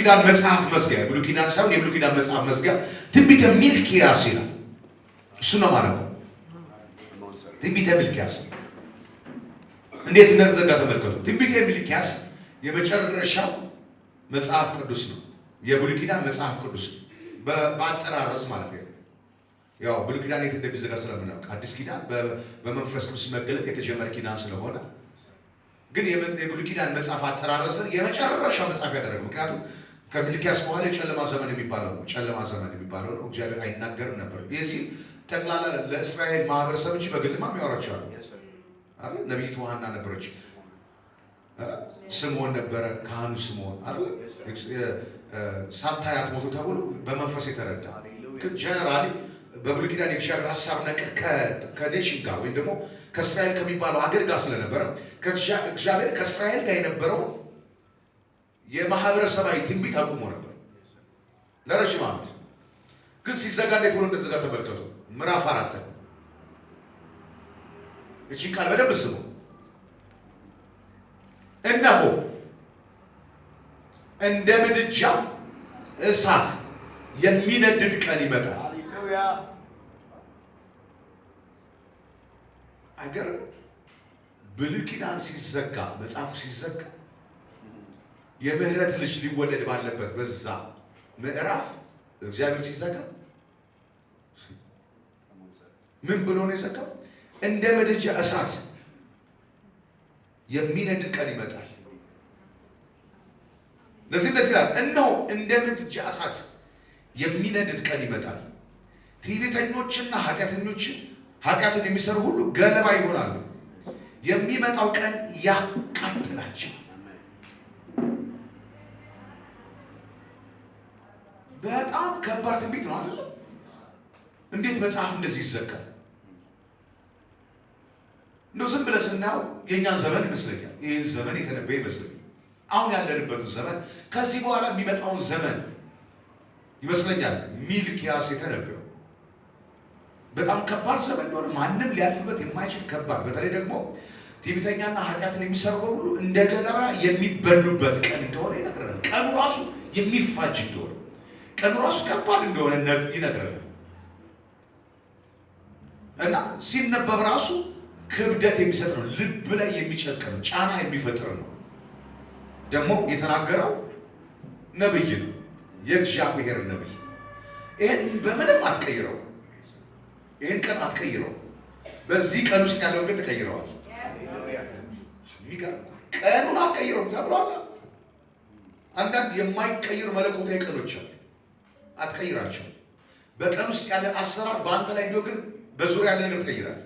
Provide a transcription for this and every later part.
ኪዳን መጽሐፍ መዝጊያ ብሉይ ኪዳን ሳይሆን የብሉይ ኪዳን መጽሐፍ መዝጊያ ትንቢተ ሚልክያስ ይላል። እሱ ነው ማለት ነው። ትንቢተ ሚልክያስ እንዴት እንደተዘጋ ተመልከቱ። ትንቢተ ሚልክያስ የመጨረሻው መጽሐፍ ቅዱስ ነው። የብሉይ ኪዳን መጽሐፍ ቅዱስ በአጠራረስ ማለት ነው። ያው ብሉይ ኪዳን የት እንደሚዘጋ ስለምናውቅ አዲስ ኪዳን በመንፈስ ቅዱስ መገለጥ የተጀመረ ኪዳን ስለሆነ ግን የብሉይ ኪዳን መጽሐፍ አጠራረስን የመጨረሻው መጽሐፍ ያደረገው ምክንያቱም ከሚልክያስ በኋላ የጨለማ ዘመን የሚባለው ነው። ጨለማ ዘመን የሚባለው ነው። እግዚአብሔር አይናገርም ነበር። ይህ ሲል ጠቅላላ ለእስራኤል ማህበረሰብ እንጂ በግልማ የሚያወራቸው አሉ አይደል? ነቢይቱ ሐና ነበረች፣ ስምዖን ነበረ፣ ካህኑ ስምዖን አይደል? ሳታያት ሞቱ ተብሎ በመንፈስ የተረዳ ግን ጀነራሊ በብሉይ ኪዳን የእግዚአብሔር ሐሳብና ዕቅድ ከኔሽን ጋር ወይም ደግሞ ከእስራኤል ከሚባለው አገር ጋር ስለነበረ እግዚአብሔር ከእስራኤል ጋር የነበረው የማህበረሰባዊ ትንቢት አቁሞ ነበር ለረጅም ዓመት። ግን ሲዘጋ እንዴት ብሎ እንደተዘጋ ተመልከቱ። ምዕራፍ 4 እቺ ቃል በደንብ ስሙ። እነሆ እንደ ምድጃ እሳት የሚነድድ ቀን ይመጣል። አገር ብሉይ ኪዳን ሲዘጋ መጽሐፉ ሲዘጋ የምህረት ልጅ ሊወለድ ባለበት በዛ ምዕራፍ እግዚአብሔር ሲዘጋ ምን ብሎ ነው የዘጋው? እንደ ምድጃ እሳት የሚነድድ ቀን ይመጣል። ለዚህ ይላል እነሆ እንደ ምድጃ እሳት የሚነድድ ቀን ይመጣል። ትዕቢተኞችና ኃጢአትን የሚሰሩ ሁሉ ገለባ ይሆናሉ። የሚመጣው ቀን ያቃጥላቸው። በጣም ከባድ ትንቢት ነው አይደል? እንዴት መጽሐፍ እንደዚህ ይዘጋል? እንደው ዝም ብለህ ስናየው የእኛን ዘመን ይመስለኛል። ይህን ዘመን የተነበየ ይመስለኛል። አሁን ያለንበትን ዘመን ከዚህ በኋላ የሚመጣውን ዘመን ይመስለኛል ሚልክያስ የተነበየው። በጣም ከባድ ዘመን እንደሆነ ማንም ሊያልፍበት የማይችል ከባድ፣ በተለይ ደግሞ ትዕቢተኛና ኃጢአትን የሚሰሩ ሁሉ እንደ ገለባ የሚበሉበት ቀን እንደሆነ ይነግረናል። ቀኑ ራሱ የሚፋጅ እንደሆነ፣ ቀኑ ራሱ ከባድ እንደሆነ ይነግረናል። እና ሲነበብ ራሱ ክብደት የሚሰጥ ነው። ልብ ላይ የሚጨንቅ ነው። ጫና የሚፈጥር ነው። ደግሞ የተናገረው ነብይ ነው፣ የእግዚአብሔር ነብይ። ይህን በምንም አትቀይረው። ይህን ቀን አትቀይረው። በዚህ ቀን ውስጥ ያለውን ግን ትቀይረዋል። የሚገርም ቀኑን አትቀይረው ተብሏል። አንዳንድ የማይቀይሩ መለኮታዊ ቀኖች አሉ። አትቀይራቸው። በቀን ውስጥ ያለ አሰራር በአንተ ላይ እንዲሆን ግን በዙሪያ ያለ ነገር ትቀይራለህ።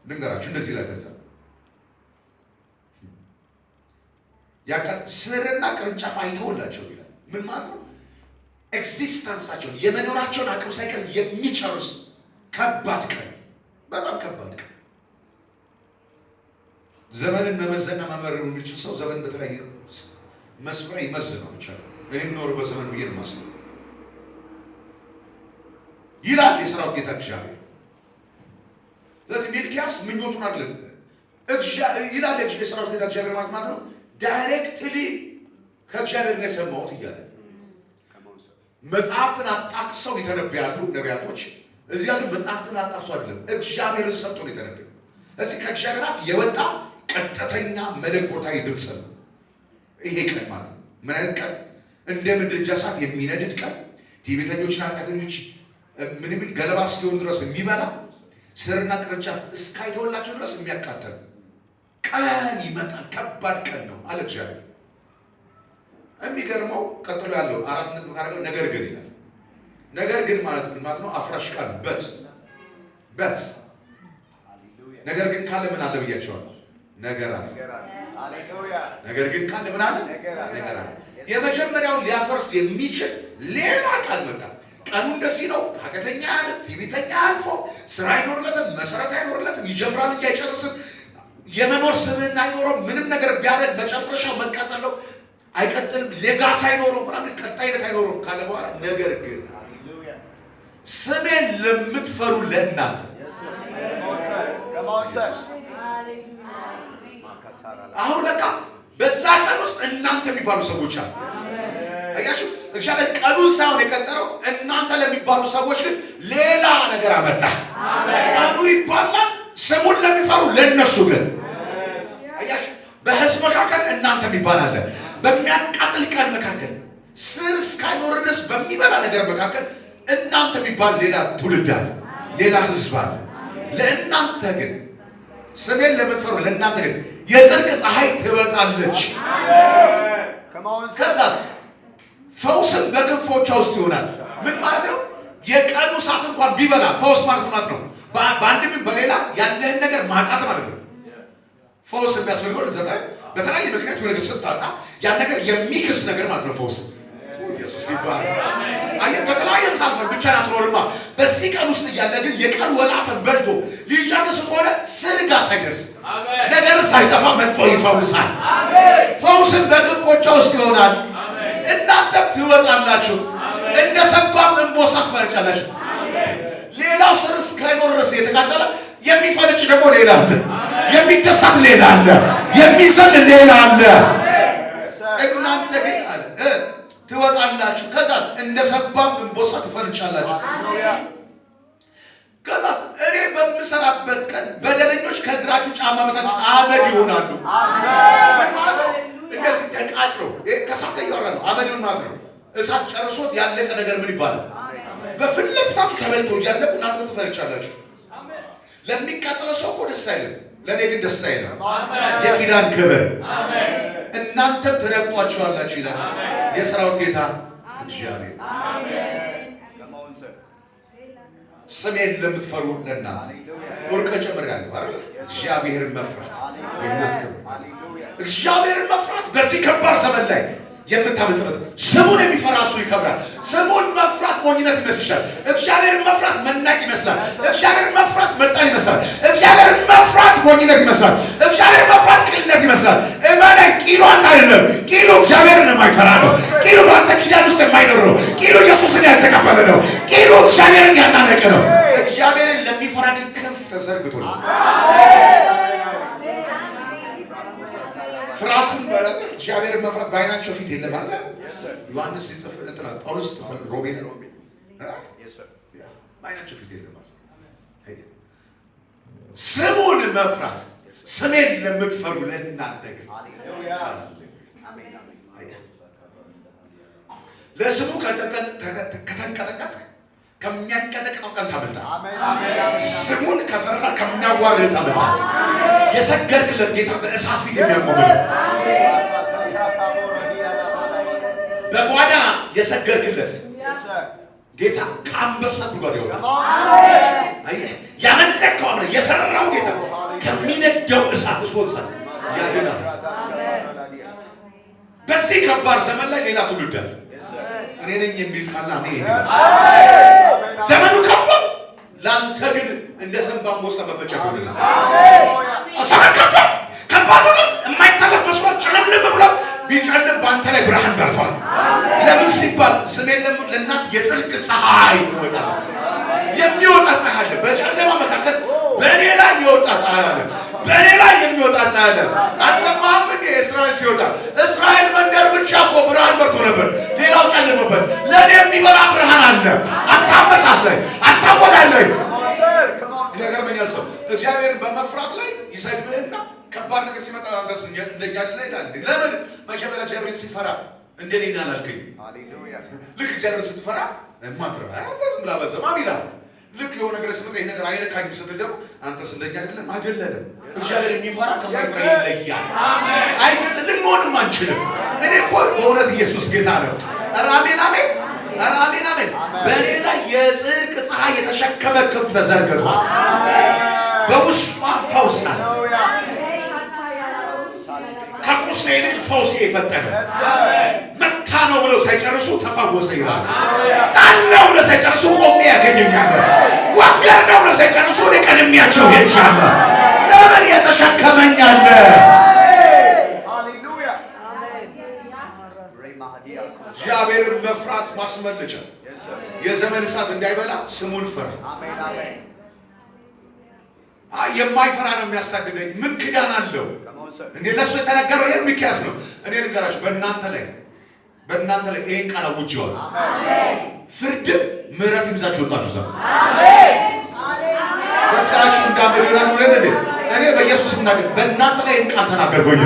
ልንገራችሁ እንደዚህ ላይ ከዛ ያቀን ስርና ቅርንጫፍ አይተውላቸው ይላል። ምን ማለት ነው? ኤግዚስተንሳቸውን የመኖራቸውን አቅም ሳይቀር የሚጨርስ ከባድ ቀን፣ በጣም ከባድ ቀን። ዘመንን መመዘንና መመረር የሚችል ሰው ዘመን በተለያየ መስፈሪያ ይመዝነው ብቻ ነው። እኔ የምኖረው በዘመን ብዬ ነው የማስበው ይላል የሰራዊት ጌታ እግዚአብሔር። ስለዚህ ሚልክያስ ምኞቱን አይደለም ይላል የሰራዊት ጌታ እግዚአብሔር ማለት ነው። ዳይሬክትሊ ከእግዚአብሔር ነው የሰማሁት እያለ መጽሐፍትን አጣቅሰው ይተነብያሉ ነቢያቶች። እዚህ ግን መጽሐፍትን አጣቅሰው አይደለም እግዚአብሔርን ሰጥቶ ነው የተነበየው። እዚህ ከእግዚአብሔር አፍ የወጣ ቀጥተኛ መለኮታዊ ድምፅ ነው ይሄ ቀን ማለት ነው። ምን አይነት ቀን? እንደ ምድጃ እሳት የሚነድድ ቀን፣ ትዕቢተኞችና ኃጢአተኞች ምን የሚል ገለባ እስኪሆን ድረስ የሚበላ ስርና ቅርንጫፍ እስካይተወላቸው ድረስ የሚያቃጥል ቀን ይመጣል። ከባድ ቀን ነው አለ እግዚአብሔር። የሚገርመው ቀጥሎ ያለው 4 ነጥብ ካደረገው ነገር ግን ይላል። ነገር ግን ማለት ምን ማለት ነው? አፍራሽ ቃል በት ነገር ግን ካለ ምን አለ ብያቸዋለሁ? ነገር አለ። ነገር ግን ካለ ምን አለ? ነገር አለ። የመጀመሪያውን ሊያፈርስ የሚችል ሌላ ቃል መጣ። ቀኑ እንደዚህ ነው። ኃጢአተኛ ያለ ትዕቢተኛ አልፎ ስራ አይኖርለትም፣ መሰረት አይኖርለትም፣ ይጀምራል እንጂ አይጨርስም። የመኖር ስምና አይኖረው። ምንም ነገር ቢያደርግ መጨረሻው መቃጠል ነው። አይቀጥልም። ሌጋስ አይኖረው፣ ምናምን ቀጣይነት አይኖረው ካለ በኋላ ነገር ግን ስሜን ለምትፈሩ ለእናንተ አሁን ለካ በዛ ቀን ውስጥ እናንተ የሚባሉ ሰዎች አሉ። አያችሁ እግዚአብሔር ቀኑን ሳይሆን የቀጠረው እናንተ ለሚባሉ ሰዎች ግን ሌላ ነገር አመጣ። ቀኑ ይባላል ስሙን ለሚፈሩ ለነሱ ግን አያችሁ በሕዝብ መካከል እናንተ የሚባል አለ። በሚያቃጥል ቀን መካከል ስር እስካይኖር ድረስ በሚበላ ነገር መካከል እናንተ የሚባል ሌላ ትውልድ አለ፣ ሌላ ሕዝብ አለ። ለእናንተ ግን ስሜን ለምትፈሩ ለእናንተ ግን የጽድቅ ፀሐይ ትወጣለች። ከዛስ ፈውስም በክንፎቿ ውስጥ ይሆናል። ምን ማለት ነው? የቀኑ ሰዓት እንኳን ቢበላ ፈውስ ማለት ነው። በአንድም በሌላ ያለህን ነገር ማጣት ማለት ነው። ፈውስ የሚያስፈልገው ለዘላ በተለያየ ምክንያት ወደ ስታጣ ያን ነገር የሚክስ ነገር ማለት ነው። ፈውስ ኢየሱስ ይባላል። አየህ በተለያየ ታልፈን ብቻ አትኖርማ። በዚህ ቀን ውስጥ እያለ ግን የቀን ወላፈን በልቶ ሊጨርስ ከሆነ ስርጋ ሳይደርስ ነገር ሳይጠፋ መጥቶ ይፈውሳል። ፈውስን በክንፎቿ ውስጥ ይሆናል። እናንተም ትወጣላችሁ፣ እንደ ሰባም እንቦሳ ትፈነጫላችሁ። ሌላው ስር እስካይኖር ድረስ የተቃጠለ የሚፈነጭ ደግሞ ሌላ አለ፣ የሚደሳት ሌላ አለ፣ የሚዘል ሌላ አለ። እናንተ ግን አለ ትወጣላችሁ፣ ከዛስ እንደ ሰባም እንቦሳ ትፈነጫላችሁ። ከዛስ እኔ በምሰራበት ቀን በደለኞች ከእግራችሁ ጫማ በታች አመድ ይሆናሉ። ምን ማለት ነው? እንደዚህ ተቃጥሎ ከሳት እያወራ ነው። አመድ ምን ማለት ነው? እሳት ጨርሶት ያለቀ ነገር ምን ይባላል? በፊት ለፊታችሁ ተበልቶ እያለቁ እናንተ ትፈነጫላችሁ። ለሚቃጠለው ሰው እኮ ደስ አይልም፣ ለእኔ ግን ደስታዬ ነው። የኪዳን ክብር እናንተም ትረግጧቸዋላችሁ ይላል የሰራዊት ጌታ እግዚአብሔር። ስሜን ለምትፈሩ ለእናንተ ወርቀ ጨምሬያለሁ አይደል? እግዚአብሔርን መፍራት የእናት ክብር። እግዚአብሔርን መፍራት በዚህ ከባድ ዘመን ላይ የምታመልጥበት ስሙን የሚፈራ እሱ ይከብራል። ስሙን መፍራት ሞኝነት ይመስላል። እግዚአብሔርን መፍራት መናቅ ይመስላል። እግዚአብሔርን መፍራት መጣል ይመስላል። እግዚአብሔርን መፍራት ሞኝነት ይመስላል። እግዚአብሔርን መፍራት ቅልነት ይመስላል። እመነኝ፣ ቂሉ አንተ አይደለም። ቂሉ እግዚአብሔርን የማይፈራ ነው። ቂሉ በአንተ ኪዳን ውስጥ የማይኖር ነው። ቂሉ ኢየሱስን ያልተቀበለ ነው። ቂሉ እግዚአብሔርን ያናነቀ ነው። እግዚአብሔርን ለሚፈራ ግን ክንፍ ተዘርግቶ ነው። ፍርሃትን እግዚአብሔርን መፍራት በዓይናቸው ፊት የለም አይደል? ዮሐንስ ሲጽፍ እንትና ጳውሎስ ሲጽፍ ሮሜ በዓይናቸው ፊት የለም አይደል? ስሙን መፍራት ስሜን ለምትፈሩ ለእናንተ ግን ለስሙ ከተንቀጠቀጥ ከሚያንቀጠቅጠው ቀን ታመልጣለህ። ስሙን ከፈራ ከሚያዋርድ ታመልጣለህ። የሰገድክለት ጌታ በእሳት ፊት የሚያቆም ነው። በጓዳ የሰገድክለት ጌታ ከአንበሳ ጉድጓድ ያወጣል። አየህ፣ ያመለከው አምላክ የፈራው ጌታ ከሚነደው እሳት እሳት ያድናል። በዚህ ከባድ ዘመን ላይ ሌላ ትውልድ አለ። እኔ ነኝ የሚል ካለ አሜን። ዘመኑ ከባድ፣ ላንተ ግን እንደ ሰንባን ቦሳ መፈጨት ሆነላ። ዘመን ከባድ ነው። የማይታለፍ መስዋዕት ጨለምልም ብሎ ቢጨልም በአንተ ላይ ብርሃን በርቷል። ለምን ሲባል ስሜን ለእናንተ የጽድቅ ፀሐይ ትወጣለች። የሚወጣ ፀሐይ አለ። በጨለማ መካከል በእኔ ላይ የወጣ ፀሐይ አለ። በእኔ ላይ የሚወጣ ፀሐይ አለ። አልሰማህም እንዴ? እስራኤል ሲወጣ እስራኤል መንደር ብቻ እኮ ብርሃን በርቶ ነበር፣ ሌላው ጨለመበት። ለእኔ የሚበራ ብርሃን አለ። አታመሳስለኝ፣ አታወዳለኝ። ነገር ምን ያሰው እግዚአብሔርን በመፍራት ላይ ይሰግድህና ከባድ ነገር ሲመጣ አንተስ እንደኛ አይደለ ይላል። ለምን መጀመሪያ እግዚአብሔርን ሲፈራ እንደኔና አላልከኝ? ሃሌሉያ። ልክ እግዚአብሔርን ስትፈራ ማትረባ አንተስ ብላበሰማም ይላል። ልክ የሆነ ነገር ሲመጣ ይሄ ነገር አይነካኝም ስትል ደግሞ አንተስ እንደኛ አይደለም። አይደለም። እግዚአብሔር የሚፈራ ከማይፈራ ይለያል። አሜን። አይደለም ልንሆንም አንችልም። እኔ እኮ በእውነት ኢየሱስ ጌታ ነው። ኧረ አሜን አሜን። ኧረ አሜን አሜን። በእኔ ላይ የጽድቅ ፀሐይ የተሸከመ ክንፍ ተዘርግቷል። በውስጧ ፈውስ አለ። ከቁስሌ ይልቅ ፈውስ የፈጠነ መታ ነው ብለው ሳይጨርሱ ተፈወሰ ይላል። ጣለው ብለው ሳይጨርሱ ቆሜ ያገኘኛል። ወገር ነው ብለው ሳይጨርሱ ቀድሜያቸው ሄድሻለሁ። ለምን የተሸከመኛለ? ሃሌሉያ። እግዚአብሔርን መፍራት ማስመለጫ የዘመን እሳት እንዳይበላ ስሙን ፍራ። የማይፈራ ነው የሚያሳድደኝ። ምን ክዳን አለው እንዴ? ለሱ የተነገረው ይሄ ሚኪያስ ነው። እኔ ልንገራችሁ፣ በእናንተ ላይ በእናንተ ላይ ይሄን ቃል አውጀዋለሁ። አሜን። ፍርድም ምሕረትም ይዛችሁ ወጣችሁ ዘንድ በፍታችሁ እንዳመደራን ወለደ እኔ በኢየሱስ እናገር በእናንተ ላይ ይሄን ቃል ተናገርኩኝ።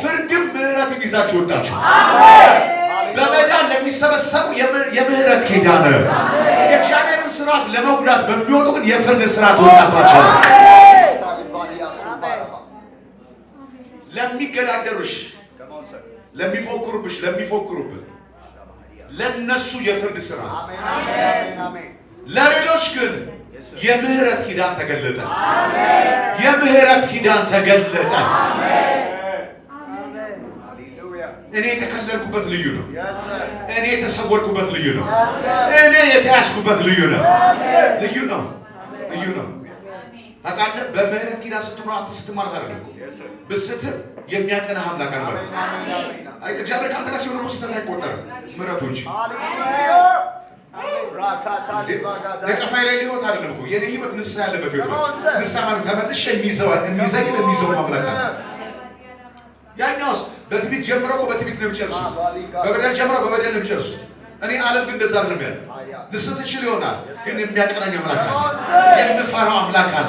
ፍርድም ምሕረትም ይዛችሁ ወጣችሁ። በመዳን ለሚሰበሰቡ የምህረት ኪዳን የእግዚአብሔርን ስርዓት ለመጉዳት በሚወጡ ግን የፍርድ ስርዓት ወጣባቸው። ለሚገዳደሩሽ ለሚፎክሩብሽ ለሚፎክሩብህ ለነሱ የፍርድ ስርዓት ለሌሎች ግን የምህረት ኪዳን ተገለጠ። የምህረት ኪዳን ተገለጠ። እኔ የተከለልኩበት ልዩ ነው። እኔ የተሰወርኩበት ልዩ ነው። እኔ የተያዝኩበት ልዩ ነው። ልዩ ነው። ልዩ ነው። ታውቃለህ በምህረት ኪዳን ስትኖር ስትማር አይደለም እኮ ብስትር የሚያቀናህ አምላክ አለ። እግዚአብሔር ካንተ ጋር ሲሆን ስህተት አይቆጠርም። ምህረቶች ለቀፋይ ላይ ሊሆን አይደለም እኮ የኔ ህይወት ንስሐ ያለበት ህይወት ንስሐ ማለት ተመልሼ የሚይዘው አምላክ አለ። ያኛውስ በትዕቢት ጀምረው እኮ በትዕቢት ነው የሚጨርሱት። በበደል ጀምረው በበደል ነው የሚጨርሱት። እኔ ዓለም ግን እንደዛ አይደለም ያለው። ልስት ትችል ይሆናል ግን የሚያቀናኝ አምላክ አለ። የምፈራው አምላክ አለ።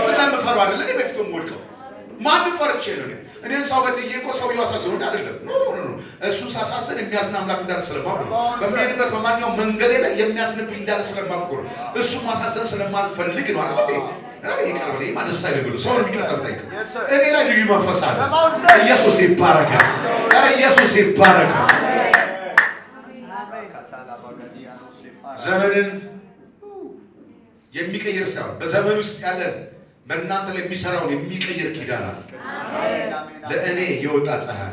ስለምፈራው አይደለም እኔ በፊቱ የምወድቀው። ማንም ፈርቼ ነው እኔን ሰው በድዬ እኮ ሰውዬው አሳዝኖ አይደለም። እሱ ሳሳዝን የሚያዝን አምላክ እንዳለ ስለማውቅ ነው። በሚሄድበት በማንኛውም መንገዴ ላይ የሚያዝንብኝ እንዳለ ስለማውቅ ነው። እሱ ማሳዘን ስለማልፈልግ ነው አይደል? ይቀርበልኝ ማደስ አይደለም ሰው የሚቀርታ ብታይ እኔ ላይ ልዩ መንፈስ አለ። ኢየሱስ ይባረካል። ኢየሱስ ይባረካል። ዘመንን የሚቀይር ሳይሆን በዘመን ውስጥ ያለን በእናንተ ላይ የሚሰራውን የሚቀይር ኪዳን አለ። ለእኔ የወጣ ፀሐይ